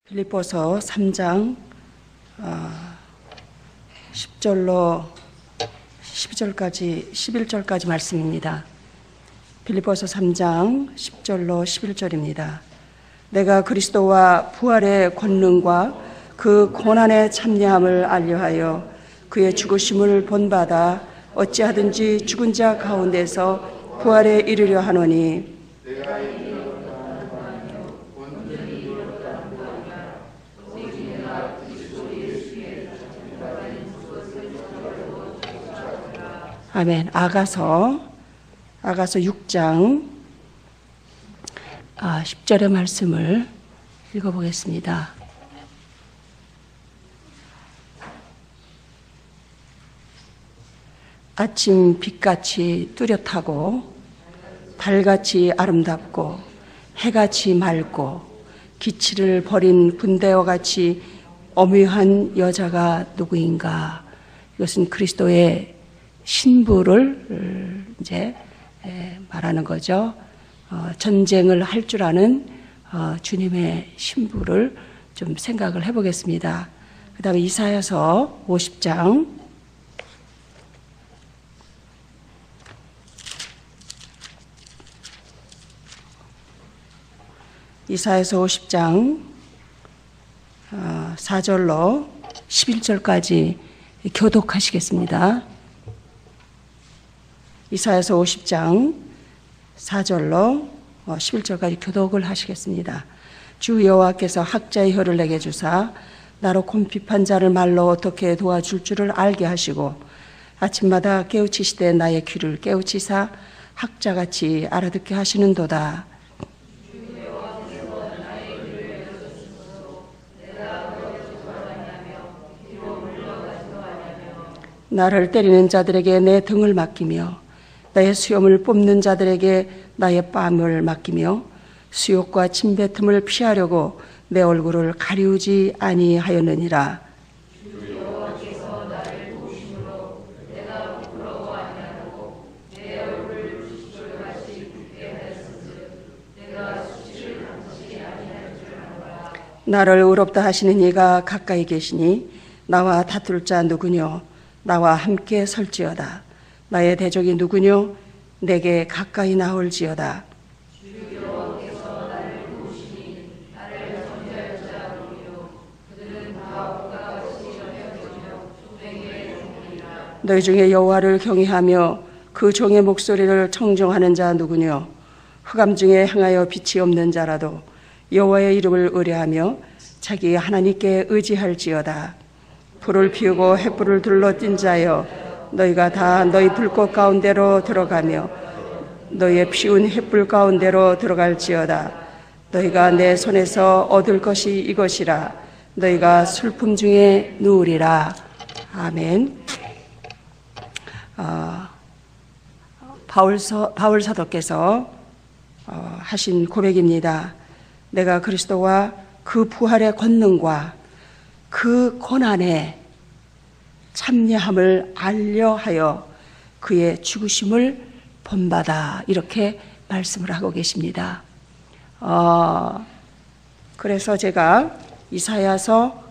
빌립보서 3장 10절로 11절까지 말씀입니다. 빌립보서 3장 10절로 11절입니다. 내가 그리스도와 부활의 권능과 그 고난의 참여함을 알려하여 그의 죽으심을 본받아 어찌하든지 죽은 자 가운데서 부활에 이르려 하노니 아멘. 아가서 6장 10절의 말씀을 읽어보겠습니다. 아침 빛같이 뚜렷하고 달같이 아름답고 해같이 맑고 기치를 버린 군대와 같이 엄위한 여자가 누구인가? 이것은 그리스도의 신부를 이제 말하는 거죠. 전쟁을 할 줄 아는 주님의 신부를 좀 생각을 해보겠습니다. 그 다음에 이사야서 50장 4절로 11절까지 교독하시겠습니다. 이사야서 50장 4절로 11절까지 교독을 하시겠습니다. 주 여호와께서 학자의 혀를 내게 주사 나로 곰핍한 자를 말로 어떻게 도와줄 줄을 알게 하시고 아침마다 깨우치시되 나의 귀를 깨우치사 학자같이 알아듣게 하시는도다. 나를 때리는 자들에게 내 등을 맡기며 나의 수염을 뽑는 자들에게 나의 뺨을 맡기며 수욕과 침뱉음을 피하려고 내 얼굴을 가리우지 아니하였느니라. 나를 의롭다 하시는 이가 가까이 계시니 나와 다툴 자 누구뇨? 나와 함께 설지어다. 나의 대적이 누구뇨? 내게 가까이 나올지어다. 너희 중에 여호와를 경외하며 그 종의 목소리를 청종하는 자 누구뇨? 흑암 중에 행하여 빛이 없는 자라도 여호와의 이름을 의뢰하며 자기 하나님께 의지할지어다. 불을 피우고 횃불을 둘러 띈 자여 너희가 다 너희 불꽃 가운데로 들어가며 너희의 피운 횃불 가운데로 들어갈지어다. 너희가 내 손에서 얻을 것이 이것이라. 너희가 슬픔 중에 누우리라. 아멘. 바울 사도께서 하신 고백입니다. 내가 그리스도와 그 부활의 권능과 그 고난에 참여함을 알려하여 그의 죽으심을 본받아, 이렇게 말씀을 하고 계십니다. 그래서 제가 이사야서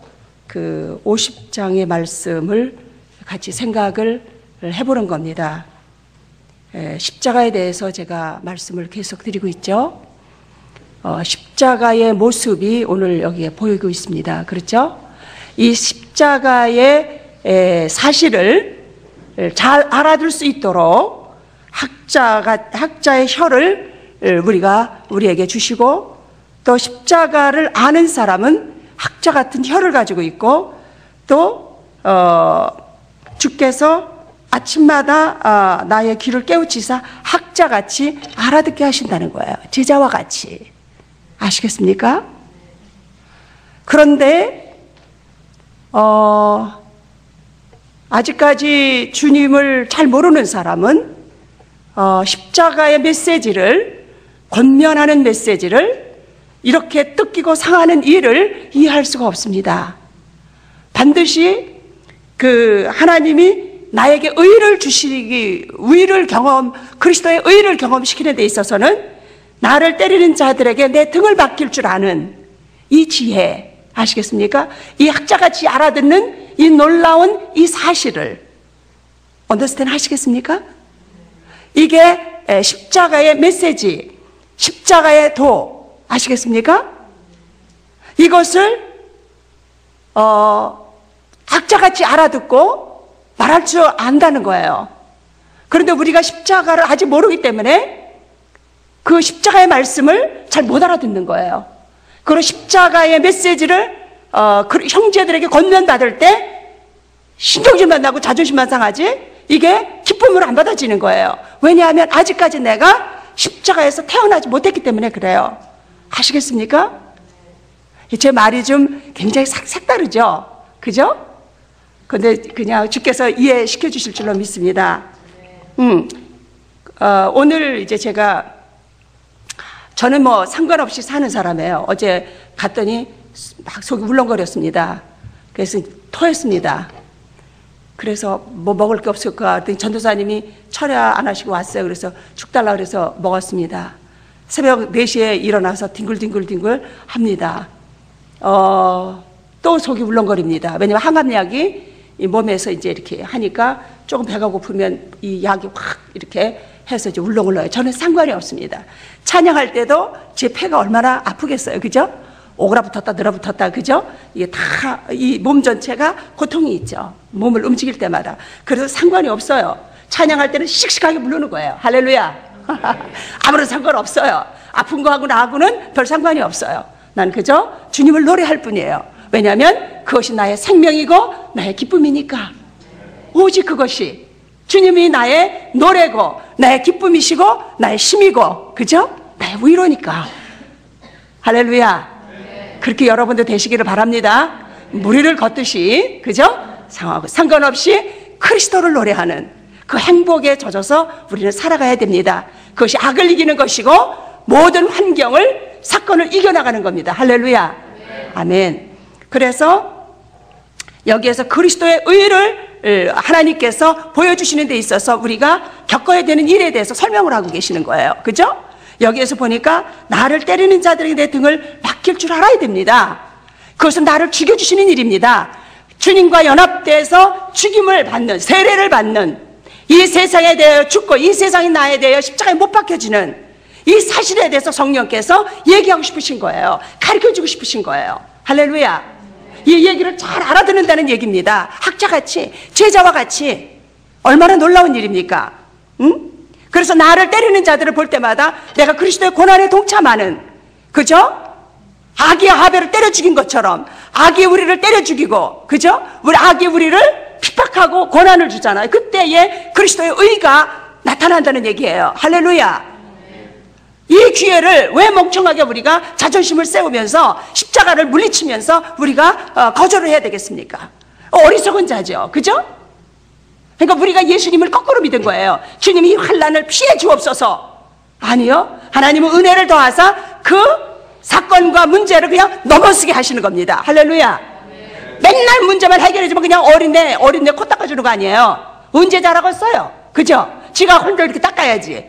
그 50장의 말씀을 같이 생각을 해보는 겁니다. 십자가에 대해서 제가 말씀을 계속 드리고 있죠. 십자가의 모습이 오늘 여기에 보이고 있습니다. 그렇죠? 이 십자가의 사실을 잘 알아둘 수 있도록 학자의 혀를 우리에게 주시고, 또 십자가를 아는 사람은 학자 같은 혀를 가지고 있고, 또 주께서 아침마다 나의 귀를 깨우치사 학자같이 알아듣게 하신다는 거예요. 제자와 같이. 아시겠습니까? 그런데 아직까지 주님을 잘 모르는 사람은 십자가의 메시지를, 권면하는 메시지를, 이렇게 뜯기고 상하는 일을 이해할 수가 없습니다. 반드시 그 하나님이 나에게 의를 주시기, 그리스도의 의를 경험시키는 데 있어서는 나를 때리는 자들에게 내 등을 맡길 줄 아는 이 지혜, 아시겠습니까? 이 학자같이 알아듣는 이 놀라운 이 사실을 언더스탠드 하시겠습니까? 이게 십자가의 메시지, 십자가의 도 아시겠습니까? 이것을 학자같이 알아듣고 말할 줄 안다는 거예요. 그런데 우리가 십자가를 아직 모르기 때문에 그 십자가의 말씀을 잘 못 알아듣는 거예요. 그리고 십자가의 메시지를 형제들에게 권면받을 때 신경질만 나고 자존심만 상하지 이게 기쁨으로 안 받아지는 거예요. 왜냐하면 아직까지 내가 십자가에서 태어나지 못했기 때문에 그래요. 아시겠습니까? 제 말이 좀 굉장히 색다르죠? 그죠? 근데 그냥 주께서 이해시켜 주실 줄로 믿습니다. 오늘 이제 저는 뭐 상관없이 사는 사람이에요. 어제 갔더니 막 속이 울렁거렸습니다. 그래서 토했습니다. 그래서 뭐 먹을 게 없을까 했더니 전도사님이 철야 안 하시고 왔어요. 그래서 죽 달라 그래서 먹었습니다. 새벽 4시에 일어나서 뒹굴뒹굴 합니다. 또 속이 울렁거립니다. 왜냐면 항암약이 이 몸에서 이제 이렇게 하니까 조금 배가 고프면 이 약이 확 이렇게 해서 이제 울렁울렁해요. 저는 상관이 없습니다. 찬양할 때도 제 폐가 얼마나 아프겠어요. 그죠? 오그라붙었다 늘어붙었다. 그죠? 이게 다 이 몸 전체가 고통이 있죠. 몸을 움직일 때마다. 그래서 상관이 없어요. 찬양할 때는 씩씩하게 부르는 거예요. 할렐루야. 아무런 상관없어요. 아픈 거하고 나하고는 별 상관이 없어요. 난 그저 주님을 노래할 뿐이에요. 왜냐하면 그것이 나의 생명이고 나의 기쁨이니까. 오직 그것이 주님이 나의 노래고 나의 기쁨이시고 나의 힘이고 그죠? 나의 위로니까. 할렐루야. 그렇게 여러분도 되시기를 바랍니다. 무리를 걷듯이 그죠? 상하고 상관없이 그리스도를 노래하는 그 행복에 젖어서 우리는 살아가야 됩니다. 그것이 악을 이기는 것이고 모든 환경을 사건을 이겨나가는 겁니다. 할렐루야. 아멘. 그래서 여기에서 그리스도의 의를 하나님께서 보여주시는 데 있어서 우리가 겪어야 되는 일에 대해서 설명을 하고 계시는 거예요. 그죠? 여기에서 보니까 나를 때리는 자들에게 내 등을 맡길 줄 알아야 됩니다. 그것은 나를 죽여주시는 일입니다. 주님과 연합돼서 죽임을 받는, 세례를 받는, 이 세상에 대하여 죽고 이 세상이 나에 대하여 십자가에 못 박혀지는 이 사실에 대해서 성령께서 얘기하고 싶으신 거예요. 가르쳐주고 싶으신 거예요. 할렐루야. 이 얘기를 잘 알아듣는다는 얘기입니다. 학자같이, 제자와 같이. 얼마나 놀라운 일입니까? 응? 그래서 나를 때리는 자들을 볼 때마다 내가 그리스도의 고난에 동참하는, 그죠? 아기 하벨을 때려 죽인 것처럼 아기 우리를 때려 죽이고, 그죠? 우리 아기 우리를 핍박하고 고난을 주잖아요. 그때에 그리스도의 의가 나타난다는 얘기예요. 할렐루야. 이 기회를 왜 멍청하게 우리가 자존심을 세우면서 십자가를 물리치면서 우리가 거절을 해야 되겠습니까? 어리석은 자죠. 그죠? 그러니까 우리가 예수님을 거꾸로 믿은 거예요. 주님이 이 환난을 피해 주옵소서. 아니요. 하나님은 은혜를 더하사 그 사건과 문제를 그냥 넘어서게 하시는 겁니다. 할렐루야. 맨날 문제만 해결해주면 그냥 어린애 코 닦아주는 거 아니에요. 언제 잘하겠어요? 그죠? 지가 혼자 이렇게 닦아야지.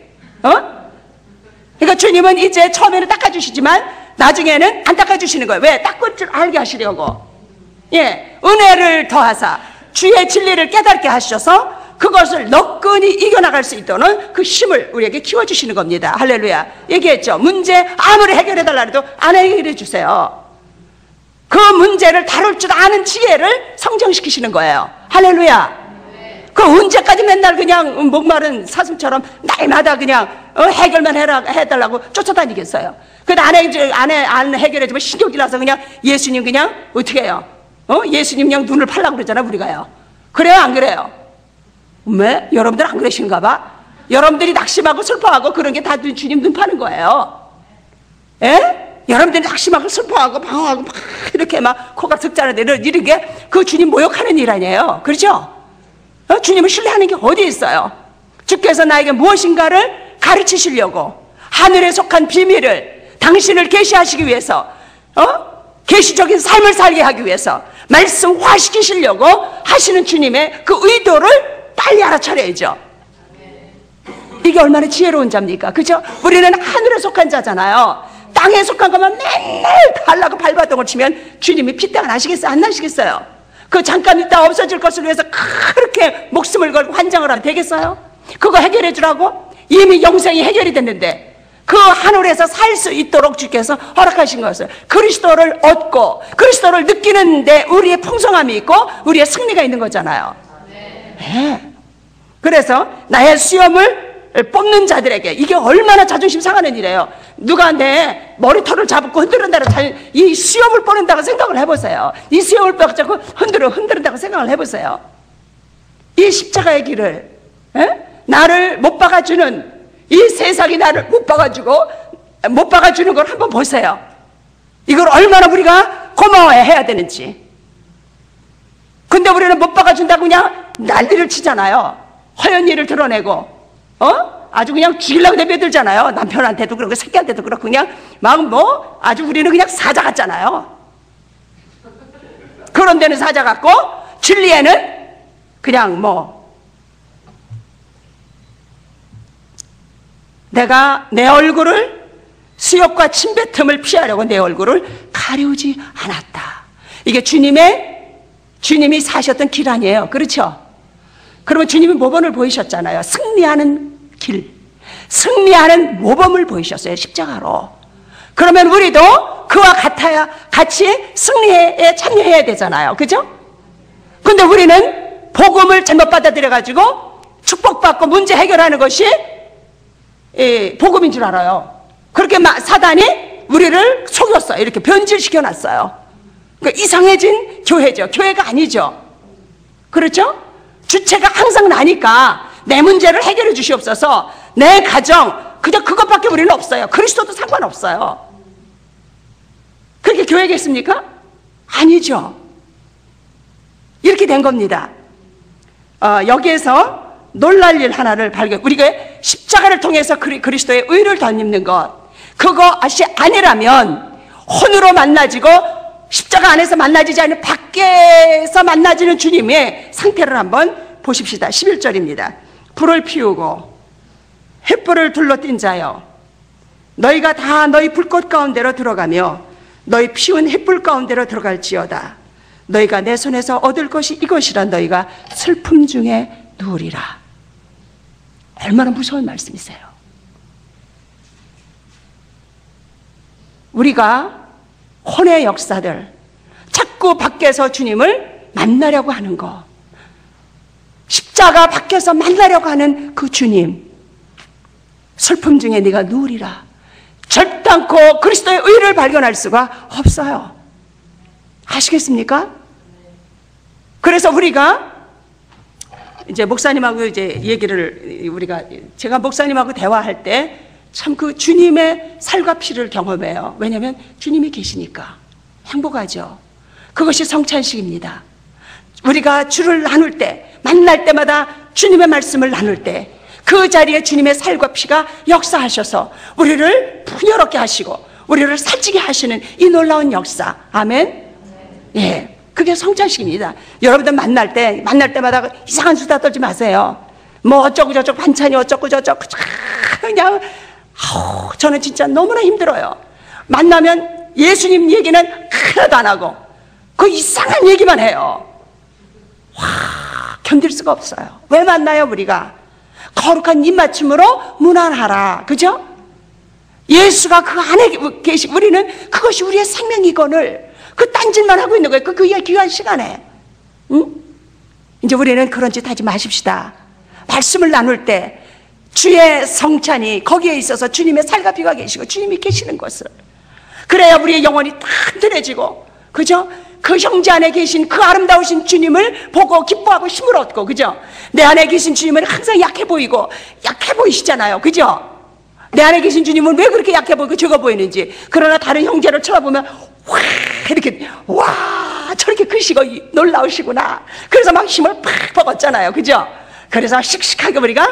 그러니까 주님은 이제 처음에는 닦아주시지만 나중에는 안 닦아주시는 거예요. 왜? 닦을 줄 알게 하시려고. 예, 은혜를 더하사 주의 진리를 깨닫게 하셔서 그것을 너끈히 이겨나갈 수 있도록 그 힘을 우리에게 키워주시는 겁니다. 할렐루야. 얘기했죠. 문제 아무리 해결해달라 해도 안 해결해 주세요. 그 문제를 다룰 줄 아는 지혜를 성장시키시는 거예요. 할렐루야. 그 언제까지 맨날 그냥 목마른 사슴처럼 날마다 그냥 해결만 해달라고 쫓아다니겠어요. 근데 안 해결해주면 신경질 나서 그냥 예수님 그냥 어떻게 해요? 예수님 그냥 눈을 팔라고 그러잖아 우리가요. 그래요 안 그래요? 왜? 여러분들 안 그러신가 봐? 여러분들이 낙심하고 슬퍼하고 그런 게 다 주님 눈 파는 거예요. 예? 여러분들이 낙심하고 슬퍼하고 방황하고 막 이렇게 막 코가 적잖아요. 이런 게 그 주님 모욕하는 일 아니에요. 그렇죠? 주님을 신뢰하는 게 어디 있어요? 주께서 나에게 무엇인가를 가르치시려고 하늘에 속한 비밀을 당신을 계시하시기 위해서 계시적인 삶을 살게 하기 위해서 말씀화시키시려고 하시는 주님의 그 의도를 빨리 알아차려야죠. 이게 얼마나 지혜로운 자입니까? 그죠? 우리는 하늘에 속한 자잖아요. 땅에 속한 것만 맨날 달라고 발바닥을 치면 주님이 피때가 나시겠어요? 안 나시겠어요? 그 잠깐 있다 없어질 것을 위해서 그렇게 목숨을 걸고 환장을 하면 되겠어요? 그거 해결해 주라고? 이미 영생이 해결이 됐는데 그 하늘에서 살 수 있도록 주께서 허락하신 것을 그리스도를 얻고 그리스도를 느끼는데 우리의 풍성함이 있고 우리의 승리가 있는 거잖아요. 네. 그래서 나의 수염을 뽑는 자들에게 이게 얼마나 자존심 상하는 일이에요. 누가 내 머리털을 잡고 흔들은다고 이 수염을 뽑는다고 생각을 해보세요. 이 수염을 뽑자고 흔들은다고 생각을 해보세요. 이 십자가의 길을 나를 못 박아주는 이 세상이 나를 못 박아주는 걸 한번 보세요. 이걸 얼마나 우리가 고마워해야 되는지. 근데 우리는 못 박아준다고 그냥 난리를 치잖아요. 허연 일을 드러내고 아주 그냥 죽이려고 내비들잖아요. 남편한테도 그렇고 새끼한테도 그렇고 그냥 막 아주 우리는 그냥 사자 같잖아요. 그런 데는 사자 같고 진리에는 그냥 내가 내 얼굴을 수욕과 침뱉음을 피하려고 내 얼굴을 가리우지 않았다. 이게 주님이 사셨던 길 아니에요. 그렇죠? 그러면 주님이 모범을 보이셨잖아요. 승리하는 길, 승리하는 모범을 보이셨어요. 십자가로. 그러면 우리도 그와 같이 승리에 참여해야 되잖아요. 그죠? 근데 우리는 복음을 잘못 받아들여가지고 축복받고 문제 해결하는 것이 복음인 줄 알아요. 그렇게 사단이 우리를 속였어요. 이렇게 변질시켜놨어요. 그러니까 이상해진 교회죠. 교회가 아니죠. 그렇죠? 주체가 항상 나니까 내 문제를 해결해 주시옵소서. 내 가정 그냥 그것밖에 우리는 없어요. 그리스도도 상관없어요. 그렇게 교회겠습니까? 아니죠. 이렇게 된 겁니다. 여기에서 놀랄 일 하나를 우리가 십자가를 통해서 그리스도의 의를 덧입는 것, 그것이 아니라면 혼으로 만나지고 십자가 안에서 만나지지 않는 밖에서 만나지는 주님의 상태를 한번 보십시다. 11절입니다. 불을 피우고 횃불을 둘러띈 자여, 너희가 다 너희 불꽃 가운데로 들어가며 너희 피운 횃불 가운데로 들어갈지어다. 너희가 내 손에서 얻을 것이 이것이라 너희가 슬픔 중에 누우리라. 얼마나 무서운 말씀이세요. 우리가 혼의 역사들, 자꾸 밖에서 주님을 만나려고 하는 것, 십자가 밖에서 만나려고 하는 그 주님, 슬픔 중에 네가 누우리라. 절단코 그리스도의 의를 발견할 수가 없어요. 아시겠습니까? 그래서 우리가 이제 목사님하고 제가 목사님하고 대화할 때 참 그 주님의 살과 피를 경험해요. 왜냐하면 주님이 계시니까 행복하죠. 그것이 성찬식입니다. 우리가 주를 나눌 때, 만날 때마다 주님의 말씀을 나눌 때 그 자리에 주님의 살과 피가 역사하셔서 우리를 풍요롭게 하시고 우리를 살찌게 하시는 이 놀라운 역사. 아멘. 예, 그게 성찬식입니다. 여러분들 만날 때마다 이상한 수다 떨지 마세요. 어쩌고 저쩌고 반찬이 어쩌고 저쩌고 그냥 저는 진짜 너무나 힘들어요. 만나면 예수님 얘기는 하나도 안 하고 그 이상한 얘기만 해요. 견딜 수가 없어요. 왜 만나요? 우리가 거룩한 입맞춤으로 문안하라. 그죠? 예수가 그 안에 계시고 우리는 그것이 우리의 생명이건을 그 딴짓만 하고 있는 거예요. 그 귀한 시간에. 응? 이제 우리는 그런 짓 하지 마십시다. 말씀을 나눌 때 주의 성찬이 거기에 있어서 주님의 살과 피가 계시고 주님이 계시는 것을, 그래야 우리의 영혼이 다 흔들어지고, 그죠? 그 형제 안에 계신 그 아름다우신 주님을 보고 기뻐하고 힘을 얻고, 그죠? 내 안에 계신 주님은 항상 약해 보이시잖아요. 그죠? 내 안에 계신 주님은 왜 그렇게 약해 보이고 적어 보이는지. 그러나 다른 형제를 쳐다보면 저렇게 크시고 놀라우시구나. 그래서 막 힘을 팍 먹었잖아요. 그죠? 그래서 씩씩하게 우리가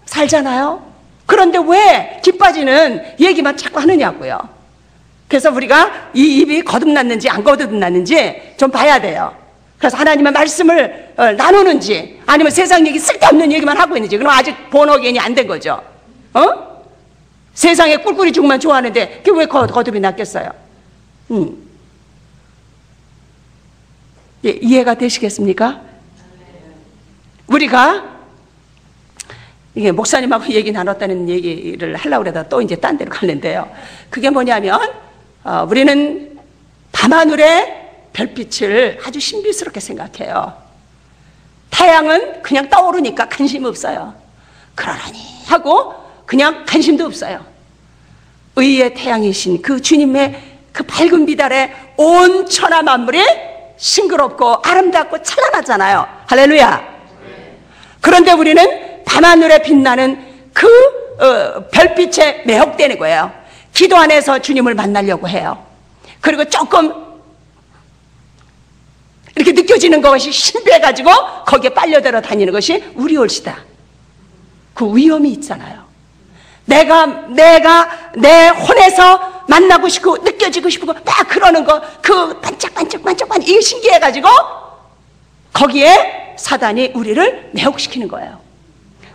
살잖아요. 그런데 왜 기빠지는 얘기만 자꾸 하느냐고요. 그래서 우리가 이 입이 거듭났는지 안 거듭났는지 좀 봐야 돼요. 그래서 하나님의 말씀을 나누는지 아니면 세상 얘기 쓸데없는 얘기만 하고 있는지, 그럼 아직 본어겐이 안 된 거죠. 세상에 꿀꿀이 죽으면 좋아하는데 그게 왜 거듭이 낫겠어요? 예, 이해가 되시겠습니까? 우리가 이게 목사님하고 얘기 나눴다는 얘기를 하려고 그러다 또 이제 딴 데로 갔는데요. 그게 뭐냐면 우리는 밤하늘의 별빛을 아주 신비스럽게 생각해요. 태양은 그냥 떠오르니까 관심 없어요. 그러라니 하고 그냥 관심도 없어요. 의의 태양이신 그 주님의 그 밝은 빛 아래 온 천하 만물이 싱그럽고 아름답고 찬란하잖아요. 할렐루야. 그런데 우리는 밤하늘에 빛나는 그 별빛에 매혹되는 거예요. 기도 안에서 주님을 만나려고 해요. 그리고 조금 이렇게 느껴지는 것이 신비해가지고 거기에 빨려들어 다니는 것이 우리 올시다. 그 위험이 있잖아요. 내가 내 혼에서 만나고 싶고 느껴지고 싶고 막 그러는 거, 그 반짝반짝 이게 신기해가지고 거기에 사단이 우리를 매혹시키는 거예요.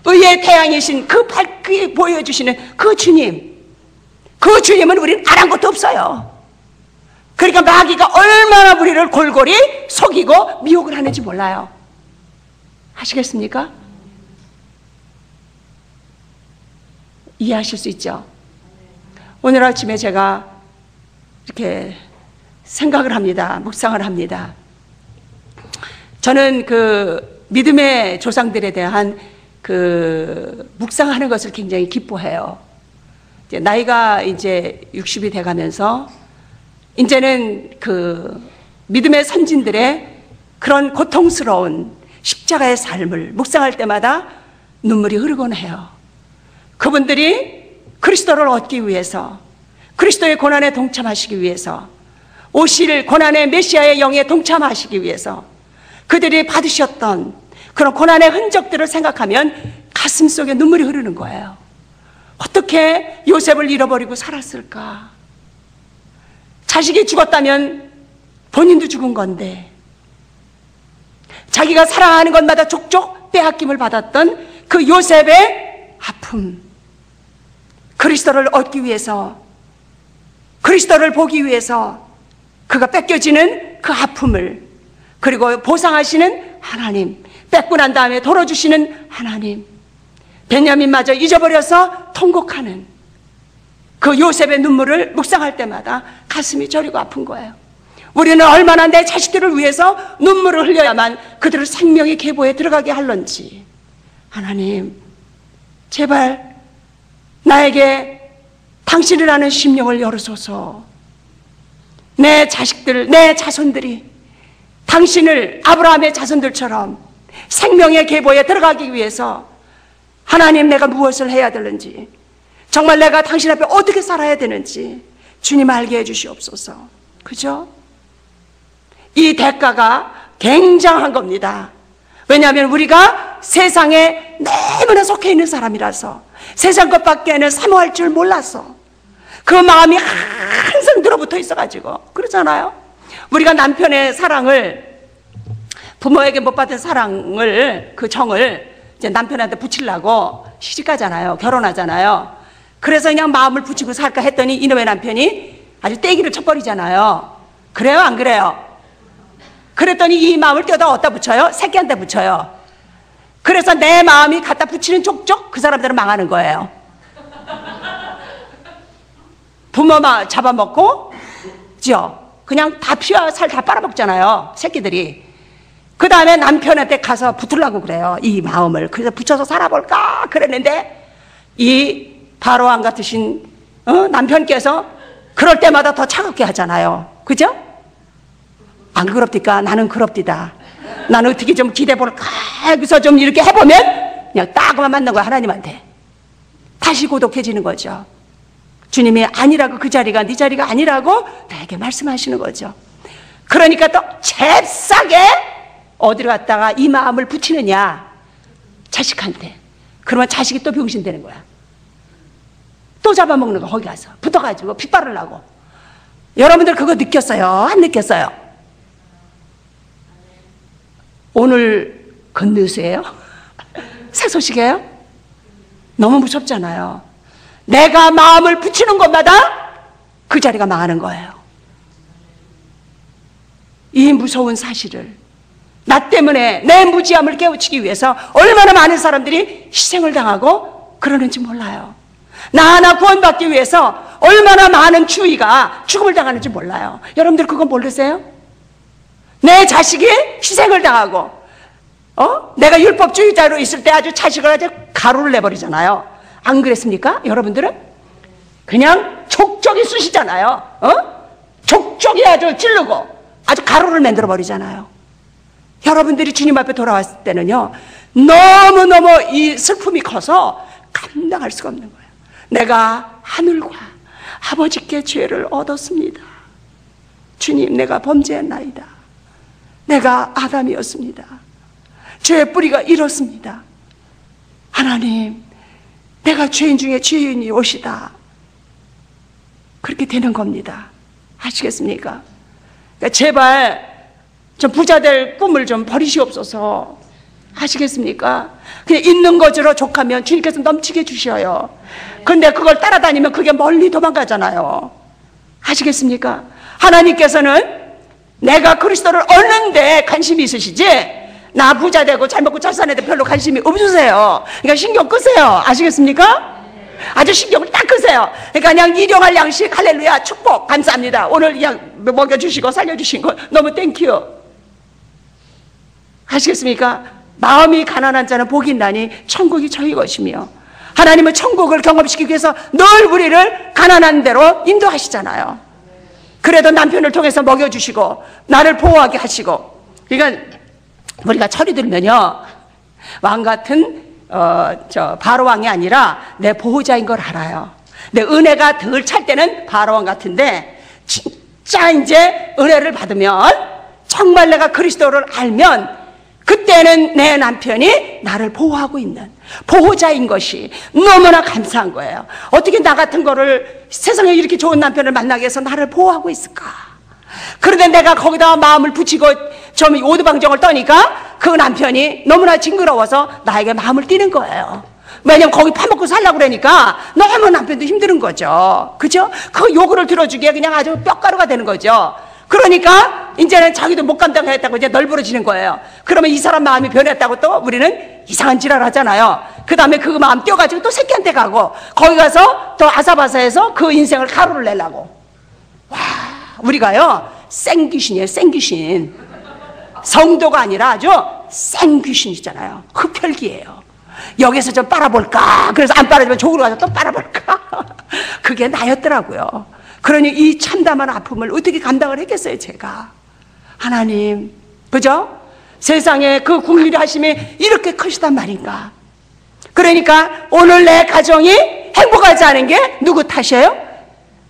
의의 태양이신 그 밝게 보여주시는 그 주님은 우리는 안 한 것도 없어요. 그러니까 마귀가 얼마나 우리를 골골이 속이고 미혹을 하는지 몰라요. 아시겠습니까? 이해하실 수 있죠? 오늘 아침에 제가 이렇게 생각을 합니다. 묵상을 합니다. 저는 그 믿음의 조상들에 대한 그 묵상하는 것을 굉장히 기뻐해요. 이제 나이가 이제 60이 돼가면서 이제는 그 믿음의 선진들의 그런 고통스러운 십자가의 삶을 묵상할 때마다 눈물이 흐르곤 해요. 그분들이 그리스도를 얻기 위해서, 그리스도의 고난에 동참하시기 위해서, 오실 고난의 메시아의 영에 동참하시기 위해서 그들이 받으셨던 그런 고난의 흔적들을 생각하면 가슴 속에 눈물이 흐르는 거예요. 어떻게 요셉을 잃어버리고 살았을까? 자식이 죽었다면 본인도 죽은 건데, 자기가 사랑하는 것마다 족족 빼앗김을 받았던 그 요셉의 아픔, 그리스도를 얻기 위해서, 그리스도를 보기 위해서 그가 뺏겨지는 그 아픔을, 그리고 보상하시는 하나님, 뺏고 난 다음에 돌아주시는 하나님, 베냐민마저 잊어버려서 통곡하는 그 요셉의 눈물을 묵상할 때마다 가슴이 저리고 아픈 거예요. 우리는 얼마나 내 자식들을 위해서 눈물을 흘려야만 그들을 생명의 계보에 들어가게 할런지. 하나님, 제발 나에게 당신을 아는 심령을 열어소서. 내 자식들, 내 자손들이 당신을 아브라함의 자손들처럼 생명의 계보에 들어가기 위해서 하나님, 내가 무엇을 해야 되는지, 정말 내가 당신 앞에 어떻게 살아야 되는지 주님 알게 해주시옵소서. 그죠? 이 대가가 굉장한 겁니다. 왜냐하면 우리가 세상에 너무나 속해 있는 사람이라서, 세상 것밖에는 사모할 줄 몰라서 그 마음이 항상 들어붙어 있어가지고 그러잖아요. 우리가 남편의 사랑을, 부모에게 못 받은 사랑을, 그 정을 이제 남편한테 붙이려고 시집가잖아요. 결혼하잖아요. 그래서 그냥 마음을 붙이고 살까 했더니 이놈의 남편이 아주 떼기를 쳐버리잖아요. 그래요, 안 그래요? 그랬더니 이 마음을 떼어다 어디다 붙여요? 새끼한테 붙여요. 그래서 내 마음이 갖다 붙이는 족족 그 사람들은 망하는 거예요. 부모만 잡아먹고, 그냥 다 피와 살 다 빨아먹잖아요, 새끼들이. 그 다음에 남편한테 가서 붙으려고 그래요, 이 마음을. 그래서 붙여서 살아볼까 그랬는데, 이 바로왕 같으신 남편께서 그럴 때마다 더 차갑게 하잖아요. 그죠? 안 그럽디까? 나는 그럽디다. 나는 어떻게 좀 기대볼까? 여기서 좀 이렇게 해보면 그냥 딱만 맞는 거야, 하나님한테. 다시 고독해지는 거죠. 주님이 아니라고, 그 자리가 네 자리가 아니라고 나에게 말씀하시는 거죠. 그러니까 또 잽싸게 어디로 갔다가 이 마음을 붙이느냐? 자식한테. 그러면 자식이 또 병신되는 거야. 또 잡아먹는 거, 거기 가서 붙어가지고 핏바르려고. 여러분들 그거 느꼈어요? 안 느꼈어요? 오늘 건뉴스예요? 새 소식이에요? 너무 무섭잖아요. 내가 마음을 붙이는 곳마다 그 자리가 망하는 거예요. 이 무서운 사실을 나 때문에 내 무지함을 깨우치기 위해서 얼마나 많은 사람들이 희생을 당하고 그러는지 몰라요. 나 하나 구원받기 위해서 얼마나 많은 주위가 죽음을 당하는지 몰라요. 여러분들 그거 모르세요? 내 자식이 희생을 당하고 내가 율법주의자로 있을 때 아주 자식을 아주 가루를 내버리잖아요. 안 그랬습니까? 여러분들은? 그냥 족적이 쑤시잖아요. 족적이 아주 찌르고 아주 가루를 만들어버리잖아요. 여러분들이 주님 앞에 돌아왔을 때는요, 너무너무 이 슬픔이 커서 감당할 수가 없는 거예요. 내가 하늘과 아버지께 죄를 얻었습니다. 주님, 내가 범죄했나이다. 내가 아담이었습니다. 죄의 뿌리가 이렇습니다. 하나님, 내가 죄인 중에 죄인이 오시다. 그렇게 되는 겁니다. 아시겠습니까? 그러니까 제발 좀 부자 될 꿈을 좀 버리시옵소서. 아시겠습니까? 그냥 있는 것으로 족하면 주님께서 넘치게 주셔요. 근데 그걸 따라다니면 그게 멀리 도망가잖아요. 아시겠습니까? 하나님께서는 내가 그리스도를 얻는 데 관심이 있으시지 나 부자 되고 잘 먹고 잘 사는 데 별로 관심이 없으세요. 그러니까 신경 끄세요. 아시겠습니까? 아주 신경을 딱 끄세요. 그러니까 그냥 일용할 양식, 할렐루야, 축복, 감사합니다. 오늘 그냥 먹여주시고 살려주신 거 너무 땡큐. 아시겠습니까? 마음이 가난한 자는 복이 있나니 천국이 저희 것이며, 하나님은 천국을 경험시키기 위해서 늘 우리를 가난한 대로 인도하시잖아요. 그래도 남편을 통해서 먹여주시고 나를 보호하게 하시고. 그러니까 우리가 철이 들면요, 왕 같은 바로왕이 아니라 내 보호자인 걸 알아요. 내 은혜가 덜 찰 때는 바로왕 같은데, 진짜 이제 은혜를 받으면, 정말 내가 그리스도를 알면 그때는 내 남편이 나를 보호하고 있는 보호자인 것이 너무나 감사한 거예요. 어떻게 나 같은 거를, 세상에 이렇게 좋은 남편을 만나게 해서 나를 보호하고 있을까? 그런데 내가 거기다 마음을 붙이고 좀 오두방정을 떠니까 그 남편이 너무나 징그러워서 나에게 마음을 띄는 거예요. 왜냐면 거기 파먹고 살려고 그러니까 너무 남편도 힘든 거죠. 그죠? 그 요구를 들어주기에 그냥 아주 뼈가루가 되는 거죠. 그러니까 이제는 자기도 못 감당하겠다고 이제 널브러지는 거예요. 그러면 이 사람 마음이 변했다고 또 우리는 이상한 지랄 하잖아요. 그 다음에 그 마음 떼어가지고 또 새끼한테 가고, 거기 가서 또 아사바사해서 그 인생을 가루를 내려고. 와, 우리가요 생귀신이에요. 생귀신. 성도가 아니라 아주 생귀신이잖아요. 흡혈귀예요. 여기서 좀 빨아볼까, 그래서 안 빨아주면 저기로 가서 또 빨아볼까. 그게 나였더라고요. 그러니 이 참담한 아픔을 어떻게 감당을 했겠어요, 제가. 하나님, 그죠? 세상에 그 국률의 하심이 이렇게 크시단 말인가. 그러니까 오늘 내 가정이 행복하지 않은 게 누구 탓이에요?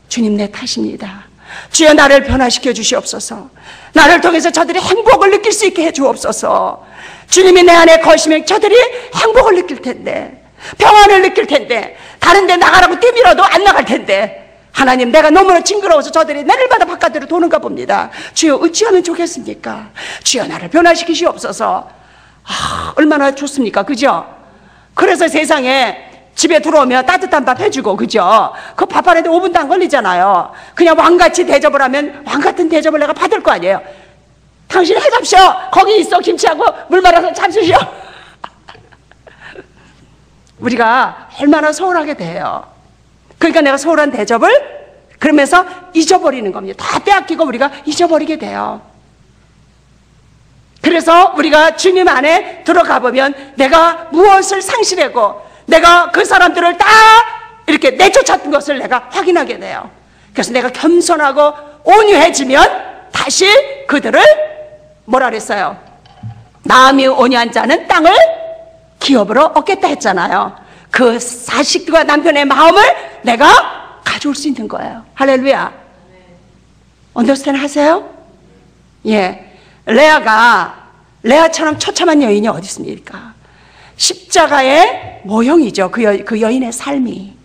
주님 내 탓입니다. 주여, 나를 변화시켜 주시옵소서. 나를 통해서 저들이 행복을 느낄 수 있게 해 주옵소서. 주님이 내 안에 거시면 저들이 행복을 느낄 텐데, 평안을 느낄 텐데, 다른 데 나가라고 뛰밀어도 안 나갈 텐데, 하나님, 내가 너무나 징그러워서 저들이 날마다 바깥으로 도는가 봅니다. 주여, 어찌하면 좋겠습니까? 주여, 나를 변화시키시옵소서. 얼마나 좋습니까? 그죠? 그래서 세상에 집에 들어오면 따뜻한 밥 해주고, 그죠? 그 밥 하는데 5분도 안 걸리잖아요. 그냥 왕같이 대접을 하면 왕 같은 대접을 내가 받을 거 아니에요. 당신 해잡쇼, 거기 있어, 김치하고 물 말아서 잡수시오. 우리가 얼마나 소홀하게 돼요. 그러니까 내가 소홀한 대접을 그러면서 잊어버리는 겁니다. 다 빼앗기고 우리가 잊어버리게 돼요. 그래서 우리가 주님 안에 들어가 보면 내가 무엇을 상실하고 내가 그 사람들을 다 이렇게 내쫓았던 것을 내가 확인하게 돼요. 그래서 내가 겸손하고 온유해지면 다시 그들을 뭐라 그랬어요? 마음이 온유한 자는 땅을 기업으로 얻겠다 했잖아요. 그 자식과 남편의 마음을 내가 가져올 수 있는 거예요. 할렐루야. 언더스탠드 하세요? 예. 레아처럼 처참한 여인이 어디 있습니까? 십자가의 모형이죠. 그 여인의 삶이.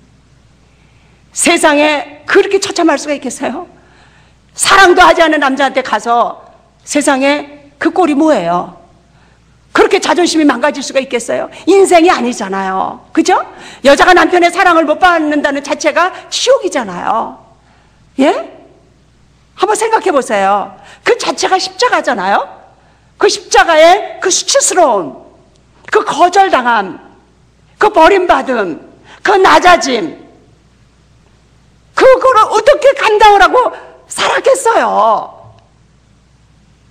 세상에 그렇게 처참할 수가 있겠어요? 사랑도 하지 않는 남자한테 가서 세상에 그 꼴이 뭐예요? 그렇게 자존심이 망가질 수가 있겠어요? 인생이 아니잖아요. 그죠? 여자가 남편의 사랑을 못 받는다는 자체가 지옥이잖아요. 예? 한번 생각해 보세요. 그 자체가 십자가잖아요. 그 십자가의 그 수치스러움, 그 거절당함, 그 버림받음, 그 낮아짐, 그거를 어떻게 감당을 하고 살았겠어요?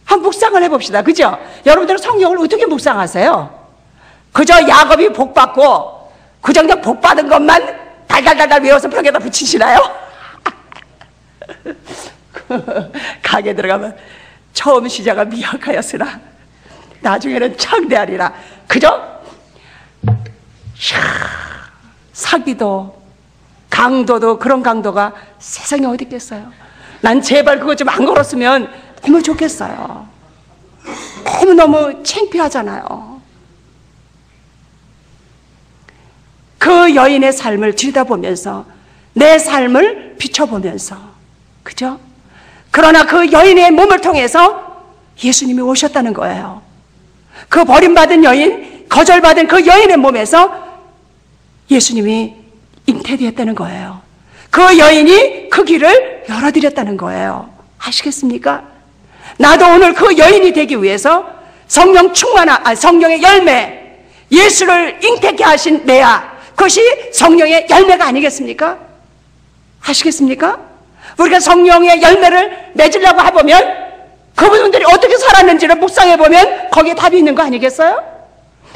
한번 묵상을 해봅시다. 그죠? 여러분들은 성경을 어떻게 묵상하세요? 그저 야곱이 복받고 그 정도 복받은 것만 달달달달 외워서 벽에다 붙이시나요? 가게 들어가면 처음 시작은 미약하였으나 나중에는 창대하리라. 그죠? 사기도 강도도 그런 강도가 세상에 어디 있겠어요? 난 제발 그거 좀 안 걸었으면 너무 좋겠어요. 너무너무 창피하잖아요. 그 여인의 삶을 들여다보면서 내 삶을 비춰보면서, 그죠? 그러나 그 여인의 몸을 통해서 예수님이 오셨다는 거예요. 그 버림받은 여인, 거절받은 그 여인의 몸에서 예수님이 잉태되었다는 거예요. 그 여인이 그 길을 열어드렸다는 거예요. 아시겠습니까? 나도 오늘 그 여인이 되기 위해서 성령의 열매, 예수를 잉태케 하신 내야, 그것이 성령의 열매가 아니겠습니까? 아시겠습니까? 우리가 성령의 열매를 맺으려고 해보면 그분들이 어떻게 살았는지를 묵상해보면 거기에 답이 있는 거 아니겠어요?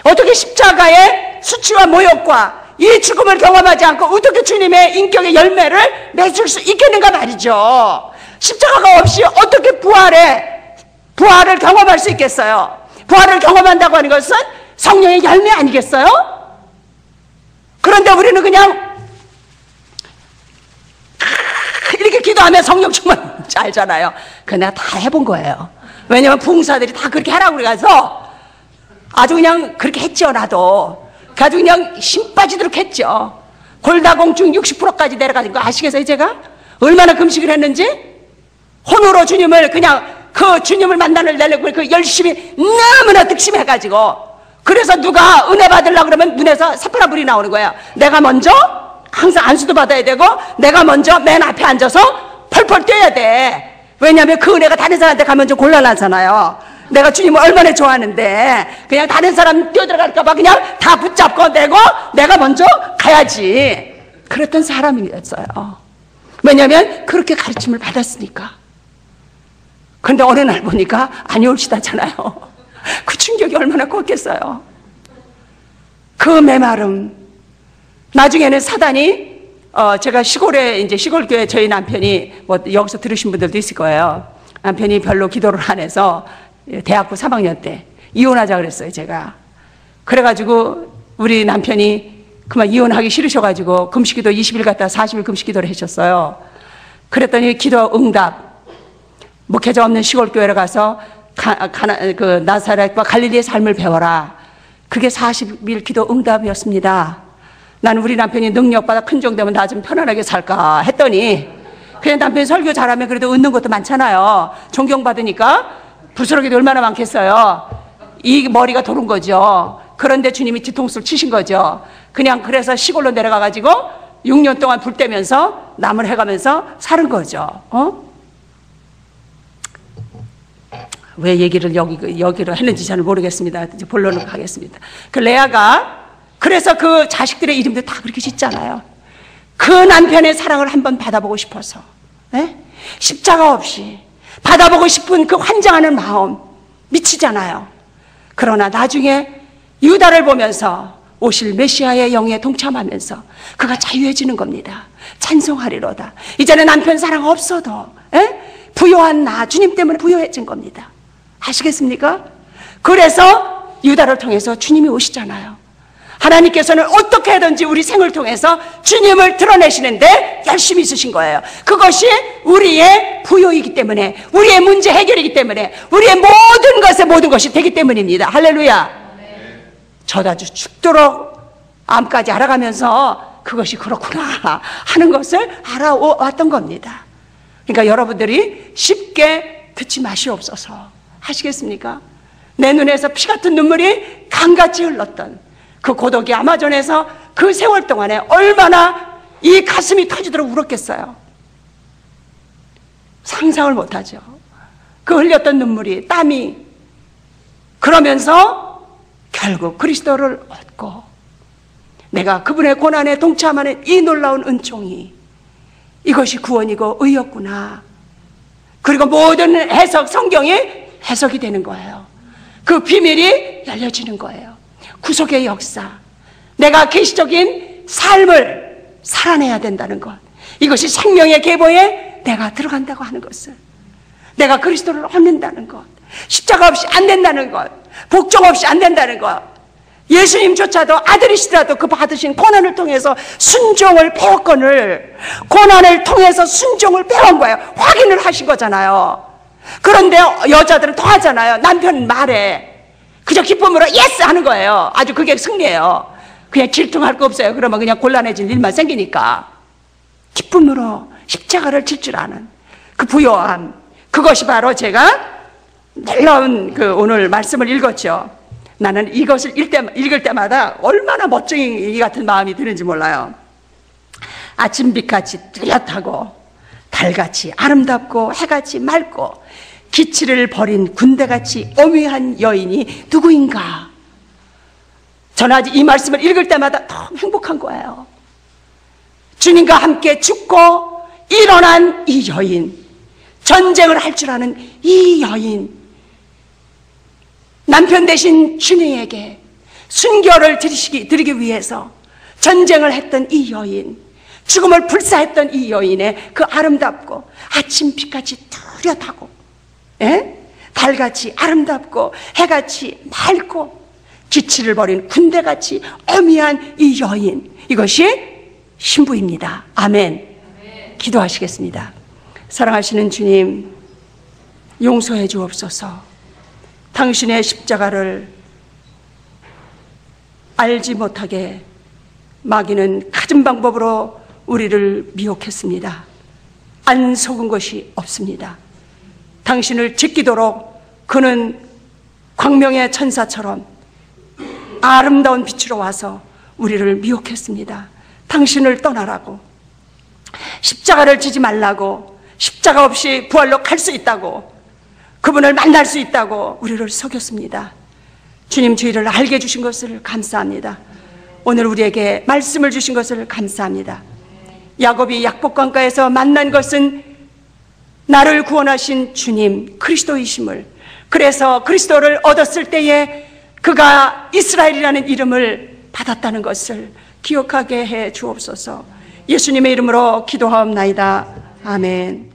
어떻게 십자가의 수치와 모욕과 이 죽음을 경험하지 않고 어떻게 주님의 인격의 열매를 맺을 수 있겠는가 말이죠. 십자가가 없이 어떻게 부활을 경험할 수 있겠어요? 부활을 경험한다고 하는 것은 성령의 열매 아니겠어요? 그런데 우리는 그냥 이렇게 기도하면 성령 충만 알잖아요. 그거 내가 다 해본 거예요. 왜냐면 부흥사들이 다 그렇게 하라고 그래서 아주 그냥 그렇게 했죠. 나도 아주 그냥 힘 빠지도록 했죠. 골다공증 60%까지 내려가는 거 아시겠어요? 제가 얼마나 금식을 했는지, 혼으로 주님을 그냥 그 주님을 만나려고 그 열심히 너무나 득심해가지고, 그래서 누가 은혜 받으려고 그러면 눈에서 새파란 불이 나오는 거예요. 내가 먼저 항상 안수도 받아야 되고 내가 먼저 맨 앞에 앉아서 펄펄 뛰어야 돼. 왜냐하면 그 은혜가 다른 사람한테 가면 좀 곤란하잖아요. 내가 주님을 얼마나 좋아하는데 그냥 다른 사람 뛰어들어갈까 봐 그냥 다 붙잡고 내가 먼저 가야지. 그랬던 사람이었어요. 왜냐하면 그렇게 가르침을 받았으니까. 그런데 어느 날 보니까 아니 옳시다잖아요. 그 충격이 얼마나 컸겠어요. 그 메마름. 나중에는 사단이 제가 시골에 이제 시골교회 저희 남편이 뭐 여기서 들으신 분들도 있을 거예요. 남편이 별로 기도를 안 해서 대학교 3학년 때 이혼하자 그랬어요. 제가 그래가지고 우리 남편이 그만 이혼하기 싫으셔가지고 금식기도 20일 갔다 40일 금식기도를 하셨어요. 그랬더니 기도 응답. 목회자 없는 시골교회로 가서 그 나사렛과 갈릴리의 삶을 배워라. 그게 40일 기도 응답이었습니다. 나는 우리 남편이 능력받아 큰 정도면 나 좀 편안하게 살까 했더니 그냥 남편이 설교 잘하면 그래도 얻는 것도 많잖아요. 존경받으니까 부스러기도 얼마나 많겠어요. 이 머리가 도는 거죠. 그런데 주님이 뒤통수를 치신 거죠. 그냥 그래서 시골로 내려가가지고 6년 동안 불 떼면서 남을 해가면서 사는 거죠. 왜 얘기를 여기로 했는지 잘 모르겠습니다. 이제 본론으로 가겠습니다. 그 레아가 그래서 그 자식들의 이름도 다 그렇게 짓잖아요. 그 남편의 사랑을 한번 받아보고 싶어서, 네? 십자가 없이 받아보고 싶은 그 환장하는 마음 미치잖아요. 그러나 나중에 유다를 보면서 오실 메시아의 영에 동참하면서 그가 자유해지는 겁니다. 찬송하리로다. 이제는 남편 사랑 없어도 부요한 나 주님 때문에 부요해진 겁니다. 아시겠습니까? 그래서 유다를 통해서 주님이 오시잖아요. 하나님께서는 어떻게 하든지 우리 생을 통해서 주님을 드러내시는데 열심히 있으신 거예요. 그것이 우리의 부요이기 때문에, 우리의 문제 해결이기 때문에, 우리의 모든 것이 되기 때문입니다. 할렐루야. 저도 아주 죽도록 암까지 알아가면서 그것이 그렇구나 하는 것을 알아왔던 겁니다. 그러니까 여러분들이 쉽게 듣지 마시옵소서. 하시겠습니까? 내 눈에서 피 같은 눈물이 강같이 흘렀던 그 고독이 아마존에서 그 세월 동안에 얼마나 이 가슴이 터지도록 울었겠어요. 상상을 못하죠. 그 흘렸던 눈물이, 땀이. 그러면서 결국 그리스도를 얻고 내가 그분의 고난에 동참하는 이 놀라운 은총이, 이것이 구원이고 의였구나. 그리고 모든 해석, 성경이 해석이 되는 거예요. 그 비밀이 열려지는 거예요. 구속의 역사, 내가 계시적인 삶을 살아내야 된다는 것, 이것이 생명의 계보에 내가 들어간다고 하는 것을, 내가 그리스도를 얻는다는 것, 십자가 없이 안 된다는 것, 복종 없이 안 된다는 것, 예수님조차도 아들이시더라도 그 받으신 고난을 통해서 순종을 배웠거늘, 고난을 통해서 순종을 배운 거예요. 확인을 하신 거잖아요. 그런데 여자들은 더 하잖아요. 남편 말에 그저 기쁨으로 예스 하는 거예요. 아주 그게 승리예요. 그냥 질투할 거 없어요. 그러면 그냥 곤란해진 일만 생기니까. 기쁨으로 십자가를 질 줄 아는 그 부요함, 그것이 바로 제가 놀라운 그 오늘 말씀을 읽었죠. 나는 이것을 읽을 때마다 얼마나 멋쟁이 같은 마음이 드는지 몰라요. 아침빛같이 뚜렷하고 달같이 아름답고 해같이 맑고 기치를 버린 군대같이 오묘한 여인이 누구인가? 저는 아직 이 말씀을 읽을 때마다 너무 행복한 거예요. 주님과 함께 죽고 일어난 이 여인, 전쟁을 할 줄 아는 이 여인, 남편 대신 주님에게 순교를 드리기 위해서 전쟁을 했던 이 여인, 죽음을 불사했던 이 여인의 그 아름답고 아침빛같이 뚜렷하고, 달같이 아름답고 해같이 맑고 기치를 버린 군대같이 어미한 이 여인, 이것이 신부입니다. 아멘. 기도하시겠습니다. 사랑하시는 주님, 용서해 주옵소서. 당신의 십자가를 알지 못하게 마귀는 갖은 방법으로 우리를 미혹했습니다. 안 속은 것이 없습니다. 당신을 지키도록 그는 광명의 천사처럼 아름다운 빛으로 와서 우리를 미혹했습니다. 당신을 떠나라고, 십자가를 지지 말라고, 십자가 없이 부활로 갈 수 있다고, 그분을 만날 수 있다고 우리를 속였습니다. 주님, 저희를 알게 해주신 것을 감사합니다. 오늘 우리에게 말씀을 주신 것을 감사합니다. 야곱이 약복강가에서 만난 것은 나를 구원하신 주님 그리스도이심을, 그래서 그리스도를 얻었을 때에 그가 이스라엘이라는 이름을 받았다는 것을 기억하게 해 주옵소서. 예수님의 이름으로 기도하옵나이다. 아멘.